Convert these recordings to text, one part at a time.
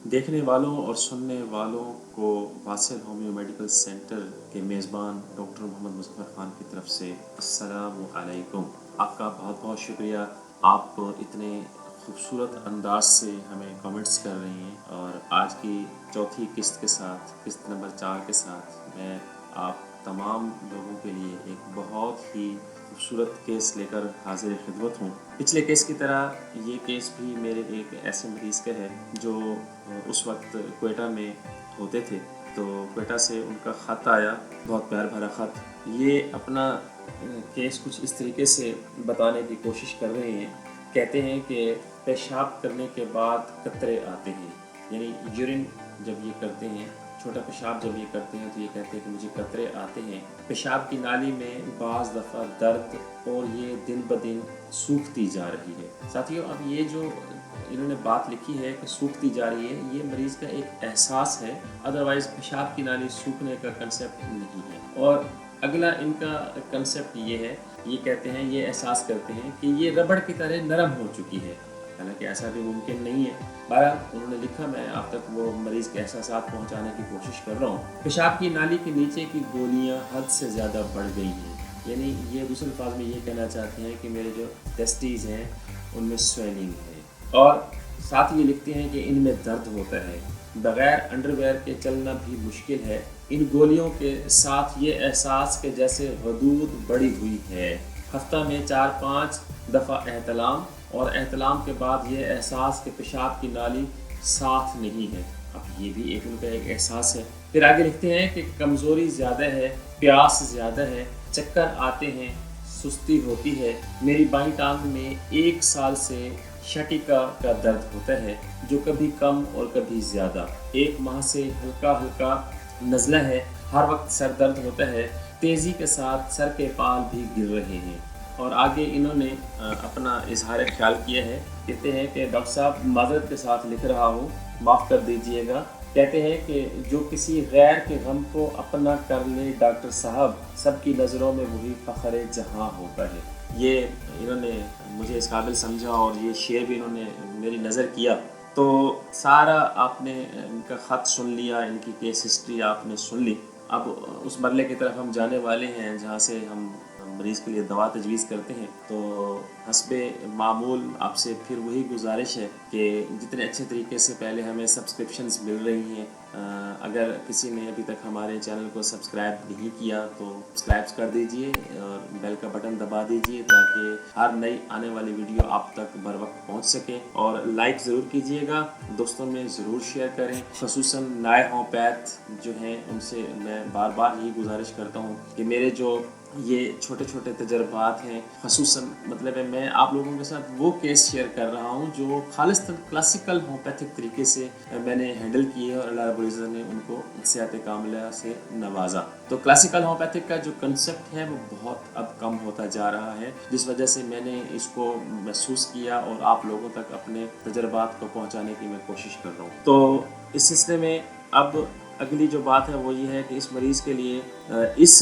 देखने वालों और सुनने वालों को वासिल होम्यो मेडिकल सेंटर के मेज़बान डॉक्टर मोहम्मद मुज़फ़्फ़र ख़ान की तरफ से अस्सलामु अलैकुम। आपका बहुत बहुत शुक्रिया। आप इतने खूबसूरत अंदाज से हमें कमेंट्स कर रही हैं, और आज की चौथी किस्त के साथ, किस्त नंबर 4 के साथ, मैं आप तमाम लोगों के लिए एक बहुत ही खूबसूरत केस लेकर हाजिर खिदमत हूँ। पिछले केस की तरह ये केस भी मेरे एक ऐसे मरीज़ का है जो उस वक्त क्वेटा में होते थे। तो क्वेटा से उनका ख़त आया, बहुत प्यार भरा ख़त। ये अपना केस कुछ इस तरीके से बताने की कोशिश कर रहे हैं। कहते हैं कि पेशाब करने के बाद कतरे आते हैं, यानी यूरिन जब ये करते हैं, छोटा पेशाब जब ये करते हैं, तो ये कहते हैं कि मुझे कतरे आते हैं। पेशाब की नाली में बाज़ दफ़ा दर्द, और ये दिन ब दिन सूखती जा रही है। साथियों, अब ये जो इन्होंने बात लिखी है कि सूखती जा रही है, ये मरीज़ का एक एहसास है, अदरवाइज़ पेशाब की नाली सूखने का कंसेप्ट नहीं है। और अगला इनका कंसेप्ट ये है, ये कहते हैं, ये एहसास करते हैं कि ये रबड़ की तरह नरम हो चुकी है। हालांकि ऐसा भी मुमकिन नहीं है। बहरहाल उन्होंने लिखा, मैं आप तक वो मरीज़ के एहसासात पहुंचाने की कोशिश कर रहा हूँ। पेशाब की नाली के नीचे की गोलियां हद से ज़्यादा बढ़ गई हैं, यानी ये दूसरे अल्फाज में ये कहना चाहते हैं कि मेरे जो टेस्टीज़ हैं उनमें स्वेलिंग है। और साथ ही ये लिखते हैं कि इनमें दर्द होता है, बग़ैर अंडरवेयर के चलना भी मुश्किल है। इन गोलियों के साथ ये एहसास के जैसे हदूद बढ़ी हुई है। हफ्ता में 4-5 दफ़ा एहतलाम, और एहतलाम के बाद ये एहसास कि पेशाब की नाली साफ नहीं है। अब ये भी एक उनका एक एहसास है। फिर आगे लिखते हैं कि कमज़ोरी ज़्यादा है, प्यास ज़्यादा है, चक्कर आते हैं, सुस्ती होती है। मेरी बाईं टांग में 1 साल से शटिका का दर्द होता है, जो कभी कम और कभी ज़्यादा। 1 माह से हल्का हल्का नज़ला है। हर वक्त सर दर्द होता है, तेज़ी के साथ सर के बाल भी गिर रहे हैं। और आगे इन्होंने अपना इजहार ख्याल किया है। कहते हैं कि डॉक्टर साहब, माज़रत के साथ लिख रहा हूँ, माफ़ कर दीजिएगा। कहते हैं कि जो किसी गैर के गम को अपना कर ले डॉक्टर साहब, सबकी नज़रों में वही फ़ख्र जहाँ होता है। ये इन्होंने मुझे इस काबिल समझा, और ये शेर भी इन्होंने मेरी नज़र किया। तो सारा आपने इनका ख़त सुन लिया, इनकी केस हिस्ट्री आपने सुन ली। अब उस मरले की तरफ हम जाने वाले हैं जहाँ से हम मरीज़ के लिए दवा तजवीज़ करते हैं। तो हस्बे मामूल आपसे फिर वही गुजारिश है कि जितने अच्छे तरीके से पहले हमें सब्सक्रिप्शंस मिल रही हैं, अगर किसी ने अभी तक हमारे चैनल को सब्सक्राइब नहीं किया तो सब्सक्राइब कर दीजिए और बेल का बटन दबा दीजिए, ताकि हर नई आने वाली वीडियो आप तक बर वक्त पहुँच सके। और लाइक ज़रूर कीजिएगा, दोस्तों में ज़रूर शेयर करें। ख़ुसूसन नए होम्योपैथ जो हैं उनसे मैं बार बार यही गुजारिश करता हूँ कि मेरे जो ये छोटे छोटे तजर्बात हैं, ख़ुसूसन मतलब है मैं आप लोगों के साथ वो केस शेयर कर रहा हूँ जो खालिस्तन क्लासिकल होम्योपैथिक तरीके से मैंने हैंडल किए, और अल्लाह रब्बुल इज़्ज़त ने उनको सेहत कामिला से नवाजा। तो क्लासिकल होम्योपैथिक का जो कंसेप्ट है वो बहुत अब कम होता जा रहा है, जिस वजह से मैंने इसको महसूस किया और आप लोगों तक अपने तजर्बात को पहुँचाने की मैं कोशिश कर रहा हूँ। तो इस सिलसिले में अब अगली जो बात है वो ये है कि इस मरीज़ के लिए इस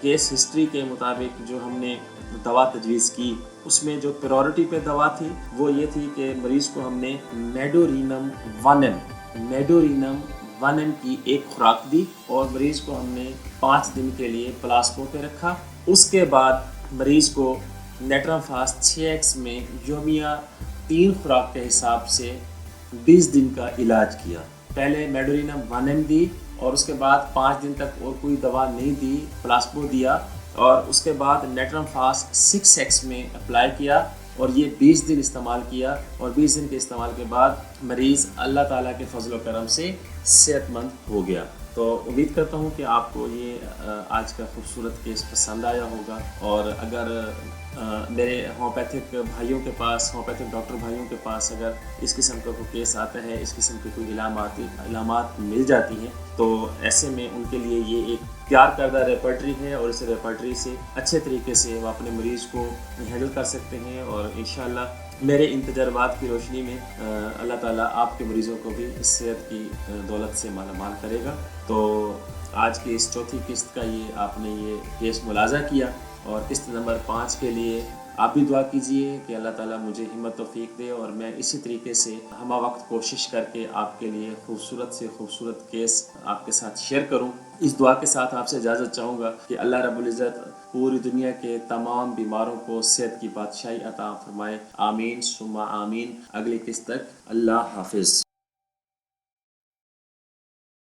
केस हिस्ट्री के मुताबिक जो हमने दवा तजवीज़ की, उसमें जो प्रायोरिटी पे दवा थी वो ये थी कि मरीज़ को हमने मेडोरिनम 1M की एक खुराक दी, और मरीज़ को हमने 5 दिन के लिए प्लास्पो पे रखा। उसके बाद मरीज़ को नेट्राफास्ट 6x में योमिया 3 खुराक के हिसाब से 20 दिन का इलाज किया। पहले मेडोरिनम 1M दी, और उसके बाद 5 दिन तक और कोई दवा नहीं दी, प्लास्पो दिया, और उसके बाद नेट्राफास्ट 6x में अप्लाई किया, और ये 20 दिन इस्तेमाल किया। और 20 दिन के इस्तेमाल के बाद मरीज़ अल्लाह ताला के फजल करम से सेहतमंद हो गया। तो उम्मीद करता हूँ कि आपको ये आज का खूबसूरत केस पसंद आया होगा। और अगर मेरे होम्योपैथिक भाइयों के पास, होम्योपैथिक डॉक्टर भाइयों के पास अगर इस किस्म का कोई केस आता है, इस किस्म की कोई इलामात मिल जाती हैं, तो ऐसे में उनके लिए ये एक तैयार करदा रेपर्टरी है, और इस रेपर्टरी से अच्छे तरीके से वो अपने मरीज़ को हैंडल कर सकते हैं। और इंशाअल्लाह मेरे इन तजर्बात की रोशनी में अल्लाह ताला आपके मरीज़ों को भी इस सेहत की दौलत से मालामाल करेगा। तो आज की इस चौथी किस्त का ये आपने ये केस मुलाजा किया, और किस्त नंबर 5 के लिए آپ بھی دعا کیجئے کہ اللہ تعالیٰ مجھے ہمت توفیق دے اور میں اسی طریقے سے ہمہ وقت کوشش کر کے آپ کے لیے خوبصورت سے خوبصورت کیس آپ کے ساتھ شیئر کروں. اس دعا کے ساتھ آپ سے اجازت چاہوں گا کہ اللہ رب العزت پوری دنیا کے تمام بیماروں کو صحت کی بادشاہی عطا فرمائے. آمین ثم آمین. اگلی قسط تک اللہ حافظ.